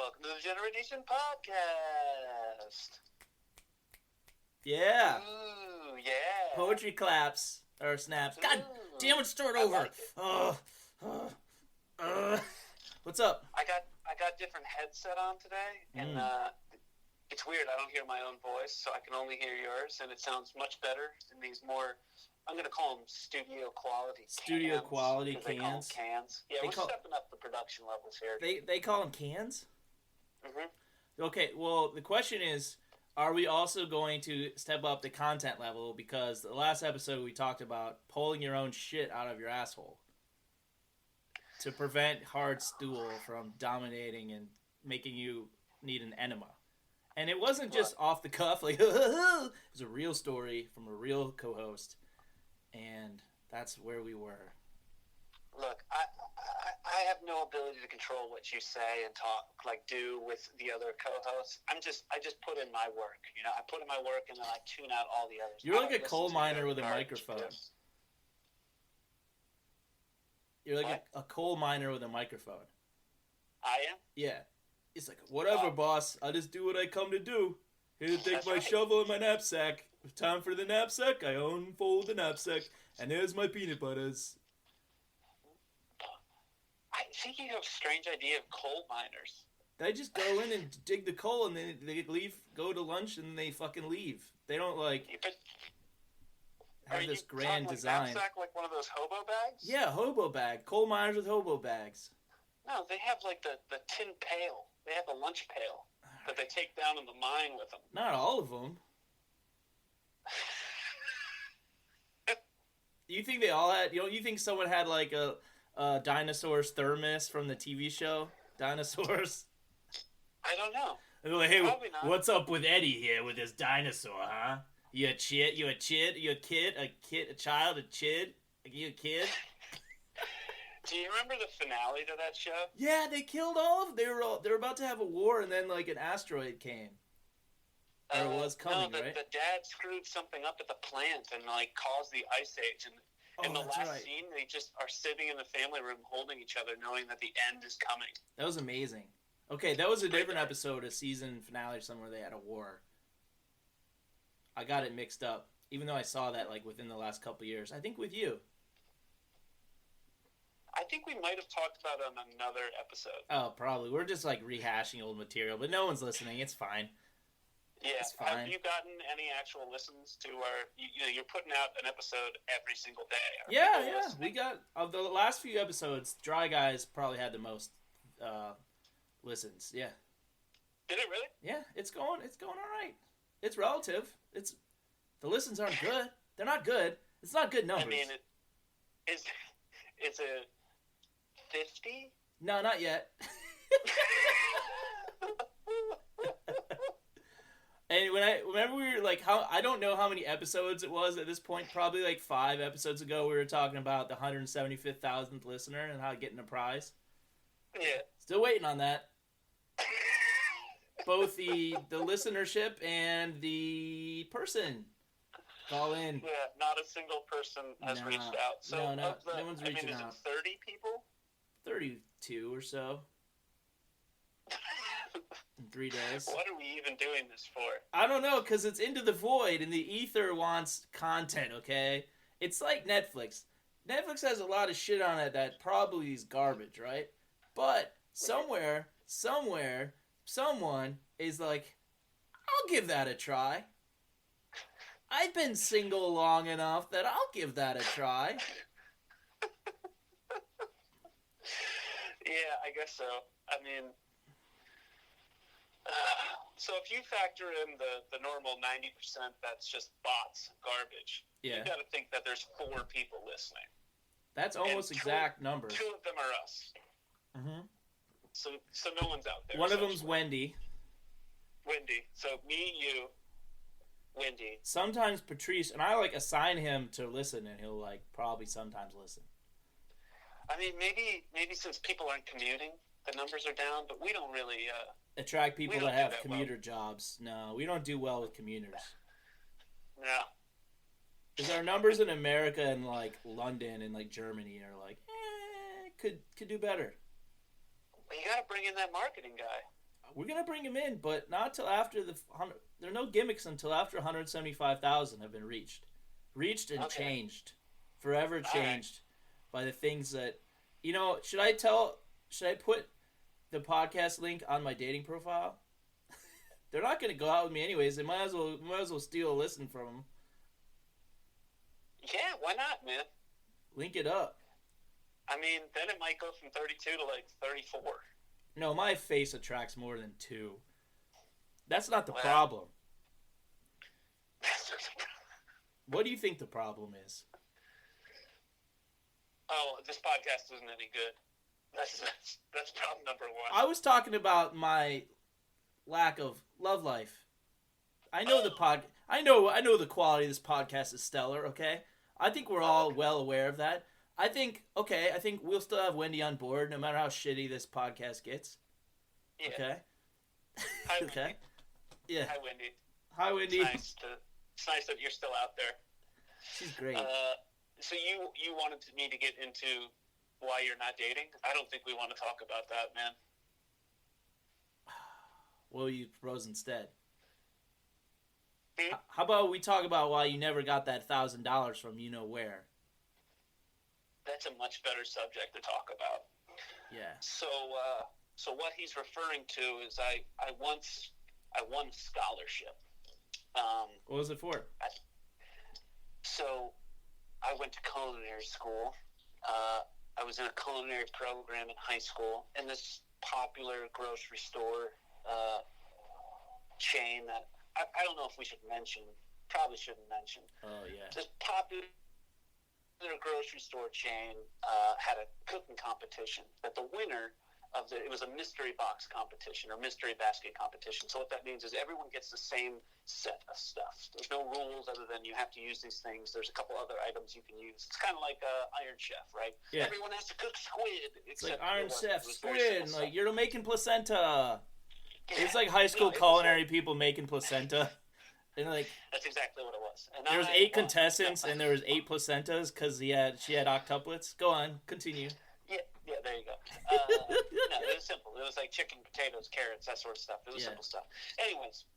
welcome to the Generation Podcast. Yeah. Ooh, yeah. Poetry claps or snaps. God Ooh, damn it! Start I over. like it. What's up? I got different headset on today, and it's weird. I don't hear my own voice, so I can only hear yours, and it sounds much better in these more. I'm going to call them studio quality Studio cans, quality 'cause they call them cans. cans. Yeah, we're stepping up the production levels here. They call them cans. Mm-hmm. Okay. Well, the question is, are we also going to step up the content level? Because the last episode we talked about pulling your own shit out of your asshole to prevent hard stool from dominating and making you need an enema. And it wasn't just off the cuff, like, it was a real story from a real co-host. And that's where we were. Look, I have no ability to control what you say and talk, do with the other co-hosts. I just put in my work. I put in my work and then I tune out all the others. You're like a coal miner with a microphone. You're like a coal miner with a microphone. I am? Yeah. It's like, whatever, boss. I'll just do what I come to do. Here to take my shovel and my knapsack. Time for the knapsack. I unfold the knapsack. And there's my peanut butters. I think you have a strange idea of coal miners. They just go in and dig the coal and then they leave, go to lunch, and they fucking leave. They don't, have this grand design. Knapsack, like one of those hobo bags? Yeah, hobo bag. Coal miners with hobo bags. No, they have, the tin pail. They have a lunch pail that they take down in the mine with them. Not all of them. You think they all had... You think someone had, a dinosaur's thermos from the TV show? Dinosaurs? I don't know. They're like, hey, what's up with Eddie here with this dinosaur, huh? You a chid? You a chid? You a kid? A child? A chid? You a kid? Do you remember the finale to that show? Yeah, they killed all of them. They were about to have a war, and then, an asteroid came. Or it was coming, no, right? The dad screwed something up at the plant and, caused the ice age. And in the last scene, they just are sitting in the family room holding each other, knowing that the end is coming. That was amazing. Okay, that was a different episode, a season finale or somewhere they had a war. I got it mixed up, even though I saw that, within the last couple years. I think with you. I think we might have talked about it on another episode. Oh, probably. We're just, rehashing old material, but no one's listening. It's fine. Yeah. It's fine. Have you gotten any actual listens to our... you're putting out an episode every single day. Yeah. We got... Of the last few episodes, Dry Guys probably had the most listens. Yeah. Did it really? Yeah, it's going all right. It's relative. The listens aren't good. They're not good. It's not good numbers. I mean, it's a 50? No, not yet. And whenever we were I don't know how many episodes it was at this point. Probably 5 episodes ago, we were talking about the 175,000th listener and how to get a prize. Yeah. Still waiting on that. Both the listenership and the person call in. Yeah, not a single person has reached out. So no one's reaching out. Is it 30 people? 32 or so. In 3 days. What are we even doing this for? I don't know, because it's into the void, and the ether wants content, okay? It's like Netflix. Netflix has a lot of shit on it that probably is garbage, right? But somewhere, someone is like, I'll give that a try. I've been single long enough that I'll give that a try. Yeah, I guess so. I mean... so if you factor in the normal 90% that's just bots, garbage, you got to think that there's 4 people listening. That's almost exact numbers. 2 of them are us. Mm-hmm. So no one's out there. One of them's Wendy. So me, you, Wendy. Sometimes Patrice, and I assign him to listen, and he'll probably sometimes listen. I mean, maybe since people aren't commuting, the numbers are down, but we don't really... attract people that have commuter jobs. No, we don't do well with commuters. No. Because our numbers in America and London and Germany are could do better. Well, you got to bring in that marketing guy. We're gonna bring him in, but not till after there are no gimmicks until after 175,000 have been reached and changed, forever changed by the things that, Should I put the podcast link on my dating profile? They're not gonna go out with me anyways. They might as well steal a listen from them. Yeah, why not, man? Link it up. I mean, then it might go from 32 to like 34. No, my face attracts more than 2. That's not the problem. That's not the problem. What do you think the problem is? Oh, this podcast isn't any good. That's problem number 1. I was talking about my lack of love life. I know I know the quality of this podcast is stellar, okay? I think we're all well aware of that. I think we'll still have Wendy on board no matter how shitty this podcast gets. Yeah. Okay? Hi, okay. Wendy. Yeah. Hi, Wendy. Hi, Wendy. It's nice that you're still out there. She's great. So you wanted me to get into why you're not dating? I don't think we want to talk about that, man. What will you propose instead? Hmm? How about we talk about why you never got that $1,000 from where? That's a much better subject to talk about. Yeah. So what he's referring to is I won a scholarship. What was it for? So I went to culinary school. I was in a culinary program in high school, in this popular grocery store chain that I don't know if we should mention. Probably shouldn't mention. Oh, yeah. This popular grocery store chain had a cooking competition that the winner of it was a mystery box competition or mystery basket competition. So what that means is everyone gets the same set of stuff. There's no rules other than you have to use these things. There's a couple other items you can use. It's kind of like Iron Chef, right? Yeah. Everyone has to cook squid. It's like Iron Chef, squid, like you're making placenta. Yeah. It's like high school culinary people making placenta. And like that's exactly what it was. And there was 8 contestants and there was 8 placentas because she had octuplets. Go on, continue. Yeah, there you go. No, it was simple. It was like chicken, potatoes, carrots, that sort of stuff. It was simple stuff. Anyways,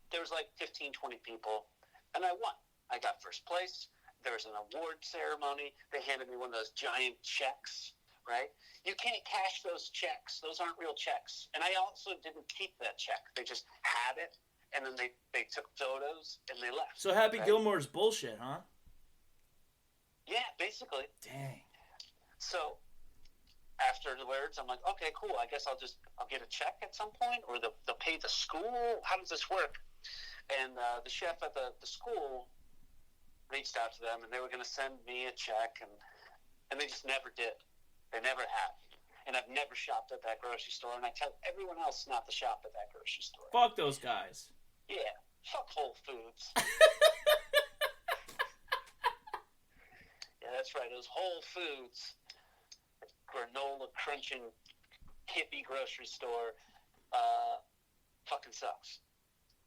there was like 15, 20 people, and I won. I got first place. There was an award ceremony. They handed me one of those giant checks, right? You can't cash those checks. Those aren't real checks. And I also didn't keep that check. They just had it, and then they took photos, and they left. So Happy Gilmore's bullshit, huh? Yeah, basically. Dang. So afterwards, I'm like, okay, cool. I guess I'll get a check at some point, or they'll pay the school. How does this work? And the chef at the school reached out to them, and they were going to send me a check, and they just never did. They never have. And I've never shopped at that grocery store, and I tell everyone else not to shop at that grocery store. Fuck those guys. Yeah, fuck Whole Foods. Yeah, that's right. It was Whole Foods. Granola crunching hippie grocery store fucking sucks.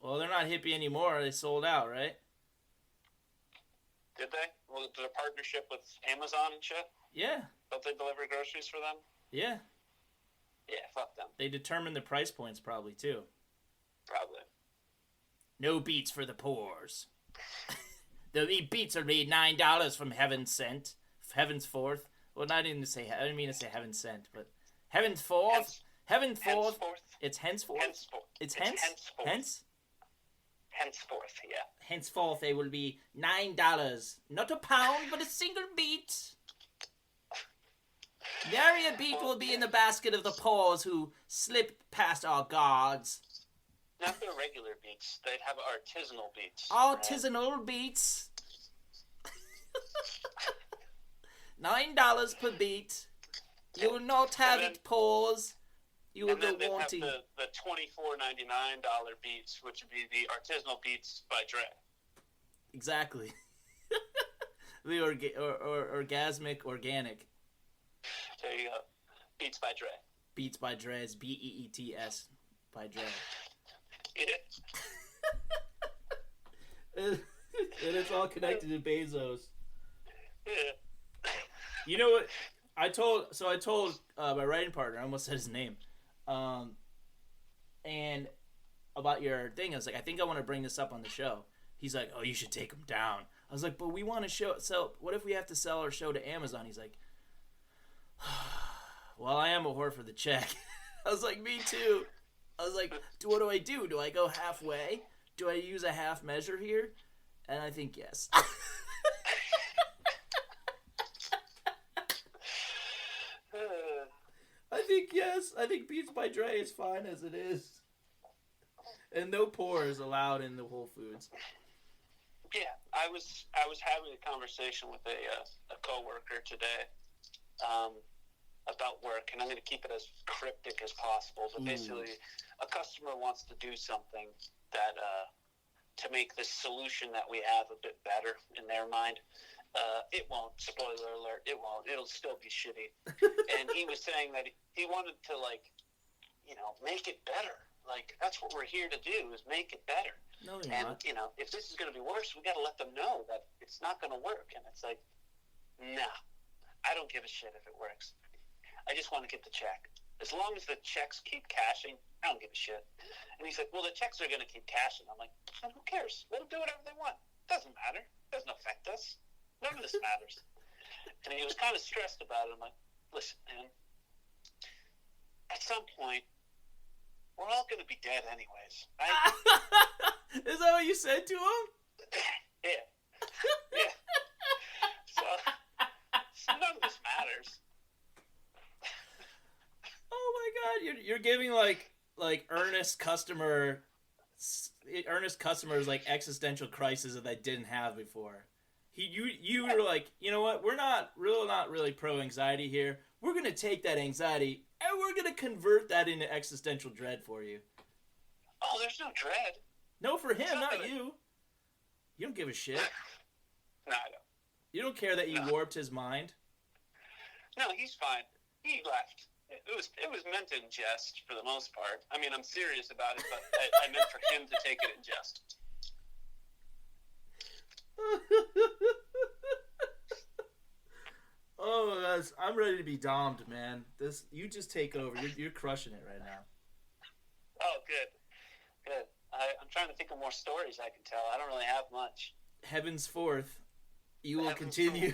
Well, they're not hippie anymore. They sold out, right? Did they? Was it a partnership with Amazon and shit? Yeah. Don't they deliver groceries for them? Yeah. Yeah, fuck them. They determine the price points probably, too. Probably. No beets for the poors. The beets are made $9 from Heaven's Sent. Heaven's Forth. Well, I didn't mean to say Heaven Sent, but Heaven's Forth. Heaven Forth. It's henceforth. It's henceforth. Henceforth, yeah. Henceforth, they will be $9, not a pound, but a single beet. Nary a beet will be in the basket of the paws who slip past our guards. Not their regular beets. They'd have artisanal beets. Artisanal beets. $9 per beet. You will not have it paws. You will go wanting. And then they'd have the $24.99 beets, which would be the artisanal beets by Dre. Exactly. The orgasmic organic. There you go. Beets by Dre. Beets by Dre's. Beets by Dre. Yeah. And it's all connected to Bezos. Yeah. You know what? I told my writing partner, I almost said his name. and about your thing. I was like, I think I want to bring this up on the show. He's like, oh, you should take them down. I was like, but we want to sell. What if we have to sell our show to Amazon? He's like, well, I am a whore for the check. I was like, me too. I was like, what do I do? Do I go halfway? Do I use a half measure here? And I think yes. I think yes. I think Beats by Dre is fine as it is. And no pour is allowed in the Whole Foods. Yeah, I was having a conversation with a coworker today about work, and I'm going to keep it as cryptic as possible. But basically, a customer wants to do something that to make this solution that we have a bit better in their mind. It won't. Spoiler alert. It won't. It'll still be shitty. And he was saying that he wanted to, like, make it better. Like, that's what we're here to do, is make it better. No, you're and, not. If this is going to be worse, we got to let them know that it's not going to work. And it's like, nah, I don't give a shit if it works. I just want to get the check. As long as the checks keep cashing, I don't give a shit. And he's like, well, the checks are going to keep cashing. I'm like, well, who cares? Let them do whatever they want. Doesn't matter. Doesn't affect us. None of this matters. And he was kind of stressed about it. I'm like, listen, man, at some point, we're all going to be dead anyways, right? Is that what you said to him? Yeah. Yeah. So none of this matters. Oh my God, you're giving like earnest customers like existential crisis that they didn't have before. You were like, you know what? We're not really pro anxiety here. We're gonna take that anxiety and we're gonna convert that into existential dread for you. Oh, there's no dread. No, for him, not you. You don't give a shit. No, I don't. You don't care that you warped his mind. No, he's fine. He left. It was meant in jest for the most part. I mean, I'm serious about it, but I meant for him to take it in jest. Oh, guys, I'm ready to be domed, man. You just take over. You're crushing it right now. Oh, good. I'm trying to think of more stories I can tell. I don't really have much. Heaven's forth. You will continue.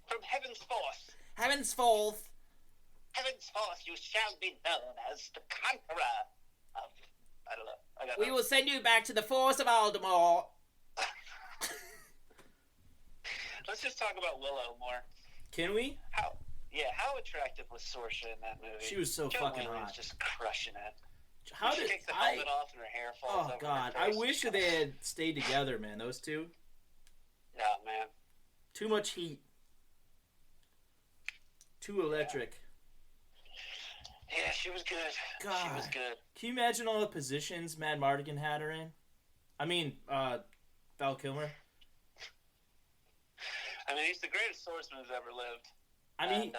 From heaven's forth. Heaven's forth. Heaven's forth, you shall be known as the conqueror of... I don't know. We will send you back to the force of Aldemar. Let's just talk about Willow more. Can we? How attractive was Saoirse in that movie? She was so fucking hot. Was just crushing it. How she takes the helmet off and her hair falls over. Oh God, I wish they had stayed together, man. Those two. Yeah, man. Too much heat. Too electric. Yeah, she was good. God. She was good. Can you imagine all the positions Madmartigan had her in? I mean, Val Kilmer. I mean, he's the greatest swordsman who's ever lived. I mean,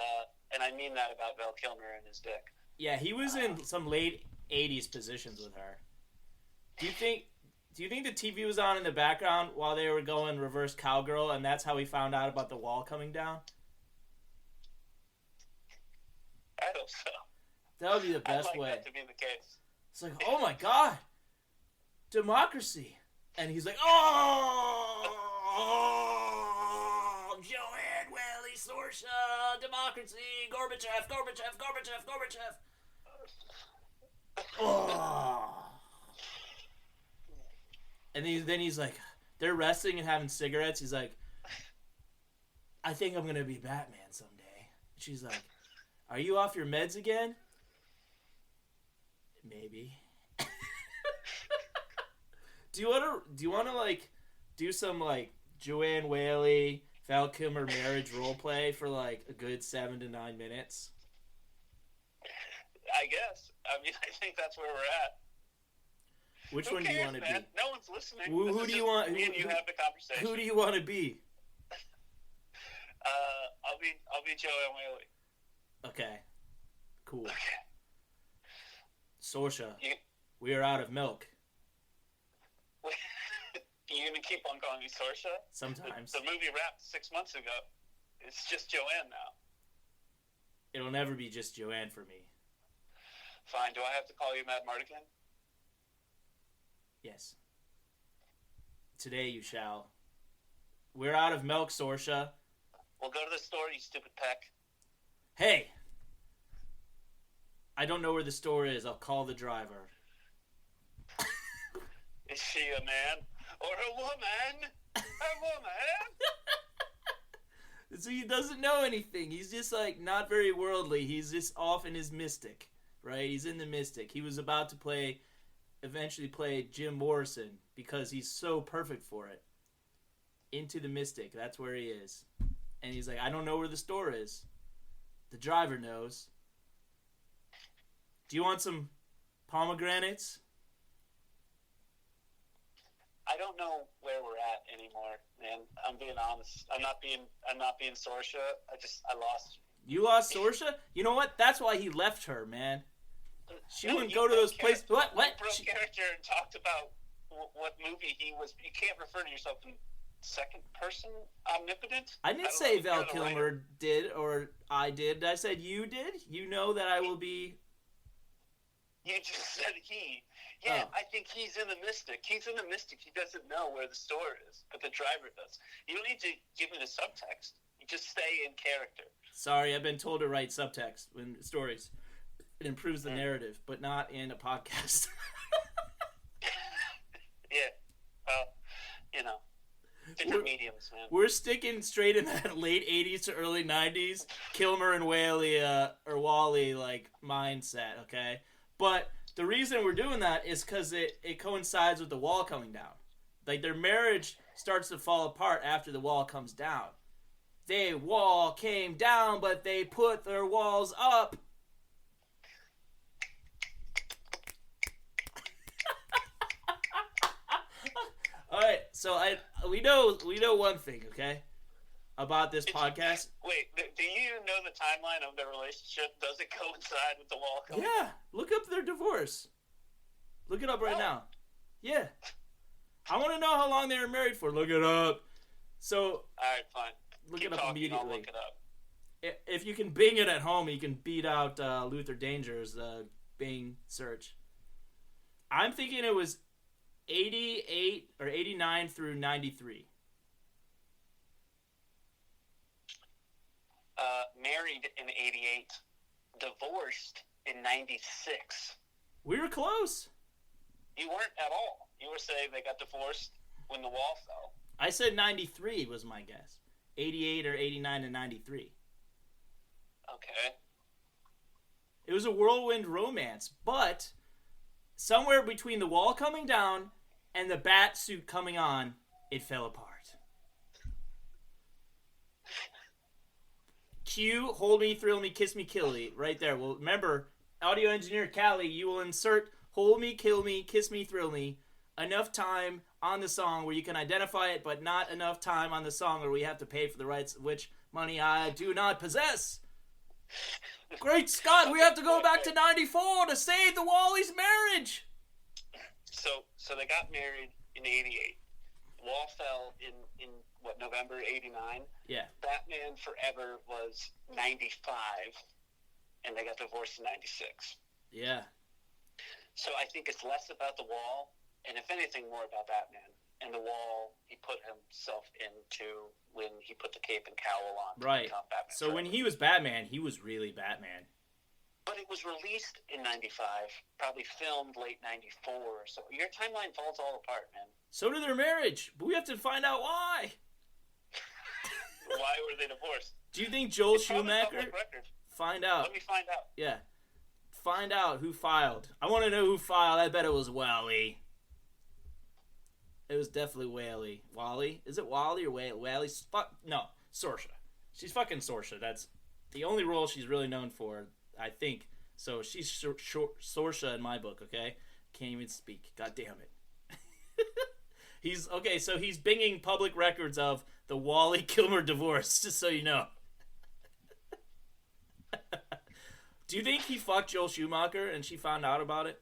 and I mean that about Val Kilmer and his dick. Yeah, he was in some late '80s positions with her. Do you think the TV was on in the background while they were going reverse cowgirl, and that's how we found out about the wall coming down? I hope so. That would be the best way. I'd like that to be the case. It's like, oh my God, democracy, and he's like, oh, Joanne, Willie, Saoirse, democracy, Gorbachev. Oh. And then he's like, they're resting and having cigarettes. He's like, I think I'm gonna be Batman someday. She's like, are you off your meds again? Maybe. Do you want to like do some like Joanne Whaley, Val Kilmer marriage role play for like a good 7 to 9 minutes? I guess. I mean, I think that's where we're at. Which one do you want to be? No one's listening. Who do you want? Me and you have the conversation. Who do you want to be? I'll be Joanne Whaley. Okay. Cool. Okay. Saoirse, we are out of milk. You're going to keep on calling me Saoirse? Sometimes. The movie wrapped 6 months ago. It's just Joanne now. It'll never be just Joanne for me. Fine. Do I have to call you Madmartigan? Yes. Today you shall. We're out of milk, Sorsha. Well, go to the store, you stupid peck. Hey! I don't know where the store is. I'll call the driver. Is she a man or a woman? A woman? So he doesn't know anything. He's just like not very worldly. He's just off in his mystic, right? He's in the mystic. He was about to eventually play Jim Morrison because he's so perfect for it. Into the mystic. That's where he is. And he's like, I don't know where the store is. The driver knows. Do you want some pomegranates? I don't know where we're at anymore, man. I'm being honest. I'm not being Sorsha. I lost. You lost Sorsha? You know what? That's why he left her, man. She No, wouldn't you go to broke those places. What? You broke character and talked about what movie he was. You can't refer to yourself in second person omnipotent. I didn't say Val Kilmer did or I did. I said you did. You know that I will be. You just said he. Yeah, Oh. I think he's in the mystic. He's in the mystic. He doesn't know where the store is, but the driver does. You don't need to give me the subtext. You just stay in character. Sorry, I've been told to write subtext in stories. It improves the narrative, but not in a podcast. Yeah. Well, you know, different mediums, man. We're sticking straight in that late 80s to early 90s Kilmer and Whaley or Wally like mindset, okay? But the reason we're doing that is because it coincides with the wall coming down. Like their marriage starts to fall apart after the wall comes down. Their wall came down, but they put their walls up. All right, so we know one thing, okay, about this podcast. Wait, do you know the timeline of their relationship? Does it coincide with the wall coming? Yeah, look up their divorce. Look it up right now. Yeah, I want to know how long they were married for. Look it up. So, all right, fine. Look Keep it up talking, immediately. I'll look it up. If you can Bing it at home, you can beat out Luther Danger's Bing search. I'm thinking it was 88 or 89 through 93. Married in 88, divorced in 96. We were close. You weren't at all. You were saying they got divorced when the wall fell. I said 93 was my guess. 88 or 89 and 93. Okay. It was a whirlwind romance, but somewhere between the wall coming down and the bat suit coming on, it fell apart. Cue, hold me, thrill me, kiss me, kill me, right there. Well, remember, audio engineer Callie, you will insert hold me, kill me, kiss me, thrill me, enough time on the song where you can identify it, but not enough time on the song where we have to pay for the rights, which money I do not possess. Great Scott, we have to go back to 94 to save the Wally's marriage. So they got married in 88. Wall fell in what, November 89? Yeah. Batman Forever was 95, and they got divorced in 96. Yeah. So I think it's less about the wall, and if anything, more about Batman. And the wall he put himself into when he put the cape and cowl on to Right. become Batman So Forever. when he was Batman, he was really Batman. But it was released in 95, probably filmed late 94. So your timeline falls all apart, man. So did their marriage, but we have to find out why. Why were they divorced? Do you think Joel It's probably Schumacher? public record. Find out. Let me find out. Yeah. Find out who filed. I want to know who filed. I bet it was Wally. It was definitely Whaley. Wally? Is it Wally or Whaley? No, Sorsha. She's fucking Sorsha. That's the only role she's really known for, I think. So she's Sorsha in my book, okay? Can't even speak. God damn it. He's binging public records of the Wally Kilmer divorce, just so you know. Do you think he fucked Joel Schumacher and she found out about it?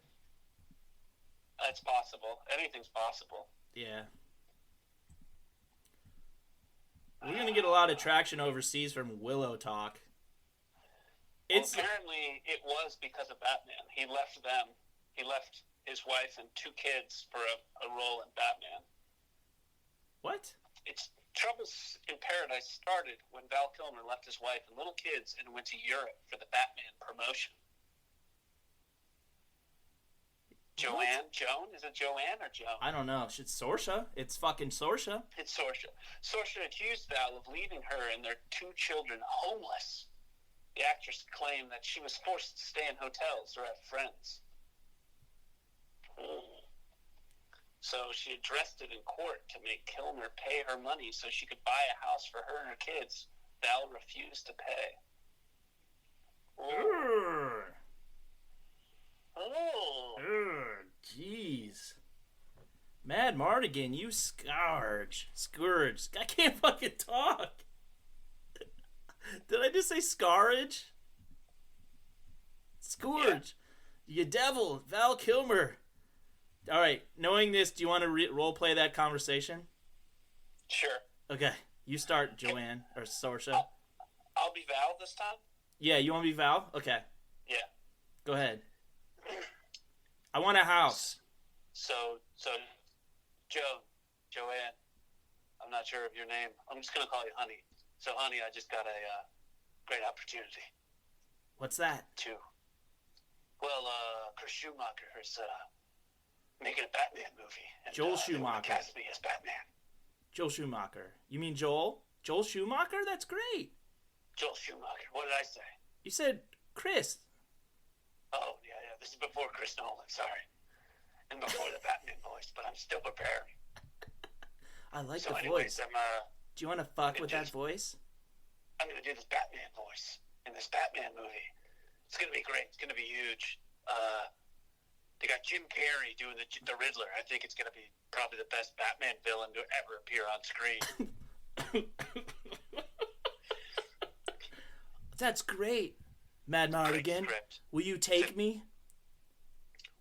It's possible. Anything's possible. Yeah. We're going to get a lot of traction overseas from Willow Talk. Well, apparently it was because of Batman. He left them. He left his wife and 2 kids for a role in Batman. What? It's Troubles in Paradise started when Val Kilmer left his wife and little kids and went to Europe for the Batman promotion. Joanne? Joan? Is it Joanne or Joan? I don't know. It's Saoirse. It's fucking Saoirse. It's Saoirse. Saoirse accused Val of leaving her and their 2 children homeless. The actress claimed that she was forced to stay in hotels or at friends. So she addressed it in court to make Kilmer pay her money so she could buy a house for her and her kids. Val refused to pay. Jeez. Mad Mardigan, you scourge. I can't fucking talk. Did I just say scourge? Scourge. Yeah. You devil, Val Kilmer. All right, knowing this, do you want to role play that conversation? Sure. Okay, you start, Joanne, or Saoirse. I'll be Val this time? Yeah, you want to be Val? Okay. Yeah. Go ahead. I want a house. So, Joanne, I'm not sure of your name. I'm just going to call you Honey. So, Honey, I just got a great opportunity. What's that? Chris Schumacher is making a Batman movie. And, Joel Schumacher. Cast me as Batman. Joel Schumacher. You mean Joel? Joel Schumacher? That's great. Joel Schumacher. What did I say? You said Chris. Oh, yeah. This is before Chris Nolan, sorry. And before the Batman voice, but I'm still preparing. I like the anyways, voice. Do you want to fuck with that voice? I'm going to do this Batman voice in this Batman movie. It's going to be great. It's going to be huge. They got Jim Carrey doing the Riddler. I think it's going to be probably the best Batman villain to ever appear on screen. That's great. Mad Mardigan, will you take me?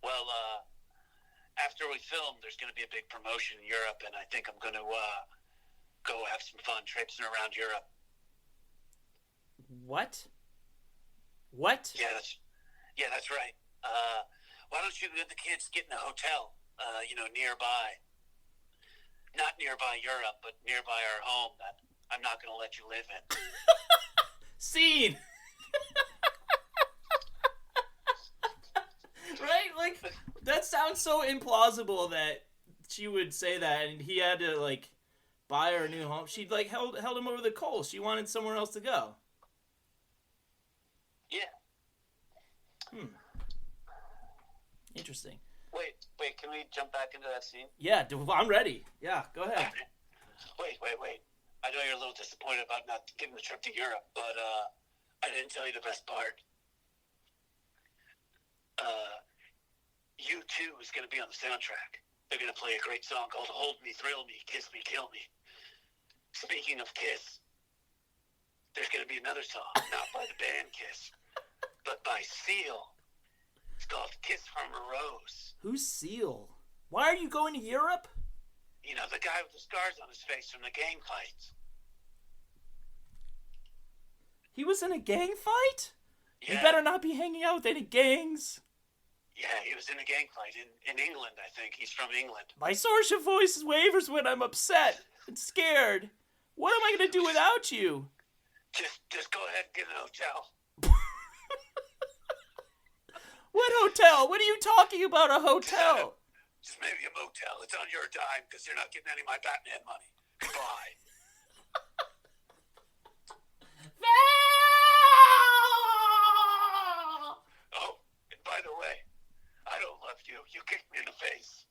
Well, after we film, there's going to be a big promotion in Europe, and I think I'm going to go have some fun traipsing around Europe. What? Yeah, that's right. Why don't you and the kids get in a hotel, nearby? Not nearby Europe, but nearby our home that I'm not going to let you live in. Scene! Right? Like, that sounds so implausible that she would say that and he had to, like, buy her a new home. She, like, held him over the coals. She wanted somewhere else to go. Yeah. Interesting. Wait, can we jump back into that scene? Yeah, I'm ready. Yeah, go ahead. Wait. I know you're a little disappointed about not getting the trip to Europe, but I didn't tell you the best part. U2 is going to be on the soundtrack. They're going to play a great song called Hold Me, Thrill Me, Kiss Me, Kill Me. Speaking of Kiss, there's going to be another song, not by the band Kiss, but by Seal. It's called Kiss from a Rose. Who's Seal? Why are you going to Europe? You know, the guy with the scars on his face from the gang fights. He was in a gang fight? Yeah. You better not be hanging out with any gangs. Yeah, he was in a gang fight in England, I think. He's from England. My Saoirse voice wavers when I'm upset and scared. What am I going to do without you? Just go ahead and get an hotel. What hotel? What are you talking about, a hotel? Just maybe a motel. It's on your dime because you're not getting any of my Batman money. Goodbye. Oh, and by the way, I don't love you. You kicked me in the face.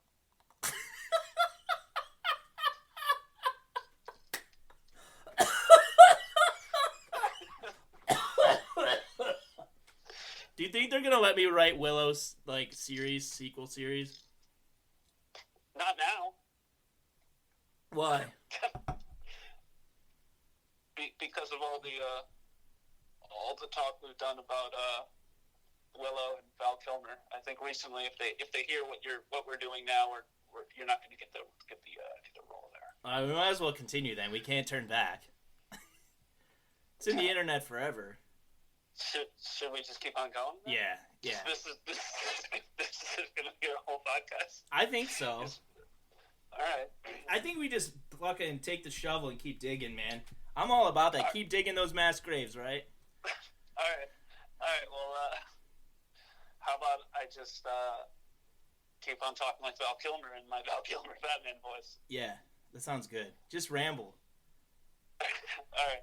Do you think they're gonna let me write Willow's sequel series? Not now. Why? Because of all the talk we've done about Willow and Val Kilmer. I think recently, if they hear what we're doing now, you're not going to get the role there. We might as well continue then. We can't turn back. It's in the internet forever. Should we just keep on going then? Yeah. This is going to be a whole podcast? I think so. All right. I think we just fucking take the shovel and keep digging, man. I'm all about that. Keep digging those mass graves, right? All right. Well, how about I just keep on talking like Val Kilmer in my Val Kilmer Batman voice? Yeah, that sounds good. Just ramble. All right.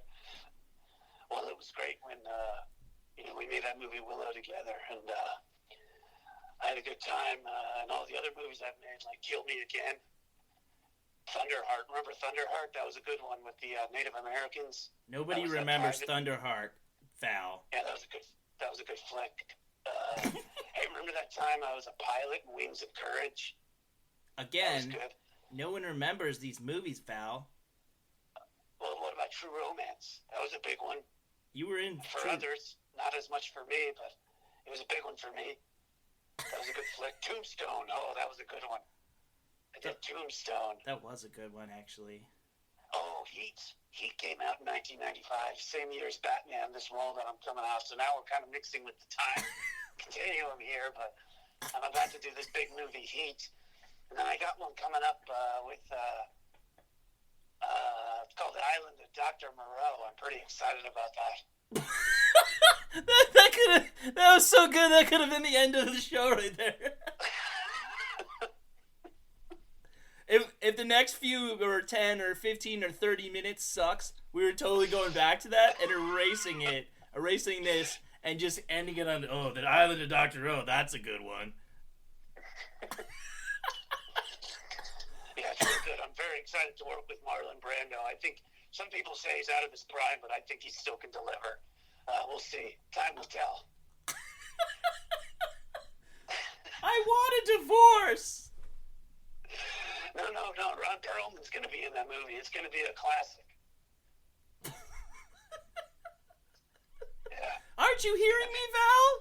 Well, it was great when we made that movie Willow together, and I had a good time. And all the other movies I've made, like Kill Me Again, Thunderheart. Remember Thunderheart? That was a good one with the Native Americans. Nobody remembers Thunderheart, Val. Yeah, that was a good flick. Hey, remember that time I was a pilot in Wings of Courage? Again, that was good. No one remembers these movies, Val. Well, what about True Romance? That was a big one. You were in for others, not as much for me, but it was a big one for me. That was a good flick. Tombstone. Oh, that was a good one. I did Tombstone. That was a good one, actually. Oh, Heat. Heat came out in 1995, same year as Batman, this role that I'm coming out. So now we're kind of mixing with the time continuum here, but I'm about to do this big movie, Heat. And then I got one coming up with, it's called The Island of Dr. Moreau. I'm pretty excited about that. that was so good. That could have been the end of the show right there. If the next few or 10 or 15 or 30 minutes sucks, we were totally going back to that and erasing this, and just ending it on, The Island of Dr. Moreau. That's a good one. Yeah, it's really good. I'm very excited to work with Marlon Brando. I think some people say he's out of his prime, but I think he still can deliver. We'll see. Time will tell. I want a divorce! No. Ron Perlman's going to be in that movie. It's going to be a classic. Yeah. Aren't you hearing me, Val?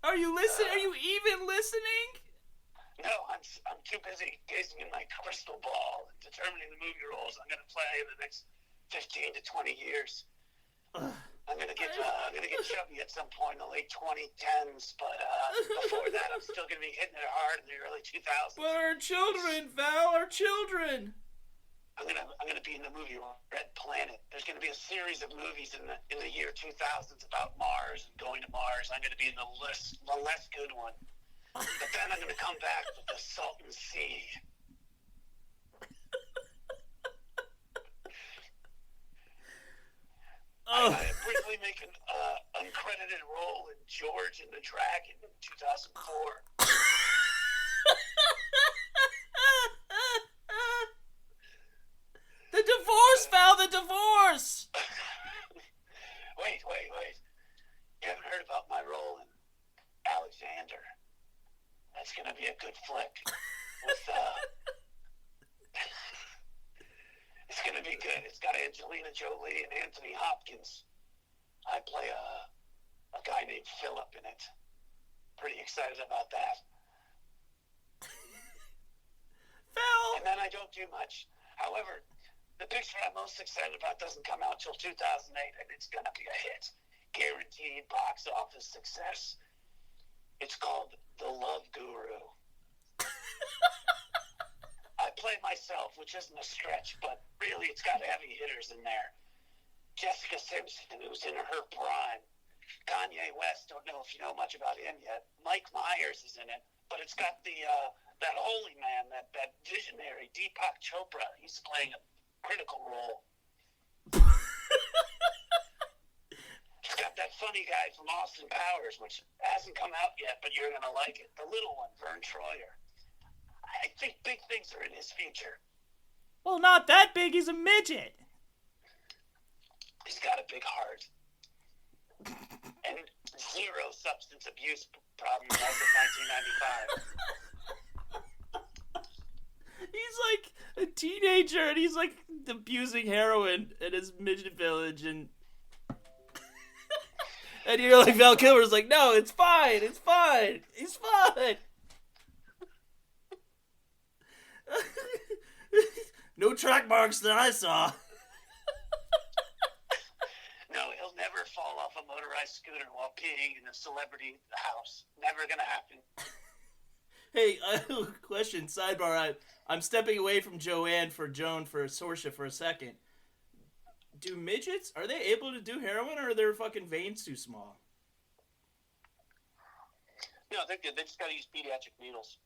Are you listening? Are you even listening? No, I'm too busy gazing in my crystal ball and determining the movie roles I'm going to play in the next 15 to 20 years. I'm going to get chubby at some point in the late 2010s, but before that, I'm still going to be hitting it hard in the early 2000s. But our children, Val, our children. I'm gonna be in the movie Red Planet. There's going to be a series of movies in the year 2000s about Mars and going to Mars. I'm going to be in the less good one. But then I'm going to come back with the Salton Sea. I briefly make an uncredited role in George and the Dragon in 2004. The divorce, Val, the divorce! Wait. You haven't heard about my role in Alexander. That's going to be a good flick. It's going to be good. It's got Angelina Jolie and Anthony Hopkins. I play a guy named Philip in it. Pretty excited about that. Phil! And then I don't do much. However, the picture I'm most excited about doesn't come out till 2008, and it's going to be a hit. Guaranteed box office success. It's called The Love Guru. I play myself, which isn't a stretch, but really it's got heavy hitters in there. Jessica Simpson, who's in her prime. Kanye West, don't know if you know much about him yet. Mike Myers is in it, but it's got that holy man, that visionary, Deepak Chopra. He's playing a critical role. It's got that funny guy from Austin Powers, which hasn't come out yet, but you're going to like it. The little one, Vern Troyer. I think big things are in his future. Well, not that big. He's a midget. He's got a big heart. And zero substance abuse problems as of 1995. He's like a teenager, and he's like abusing heroin at his midget village, and and you're like, Val Kilmer's like, no, it's fine, he's fine. No track marks that I saw. No, he'll never fall off a motorized scooter while peeing in a celebrity house. Never gonna happen. Hey, question, sidebar. I'm stepping away from Joanne for Joan for Sorsha for a second. Do midgets, are they able to do heroin, or are their fucking veins too small? No, they're good. They just got to use pediatric needles.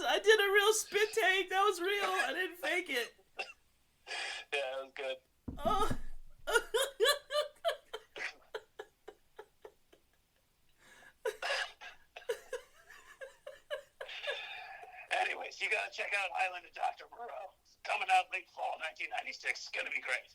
I did a real spit take. That was real. I didn't fake it. Yeah, that was good. Oh. Anyways, you gotta check out Island of Dr. Moreau. It's coming out late fall 1996. It's gonna be great.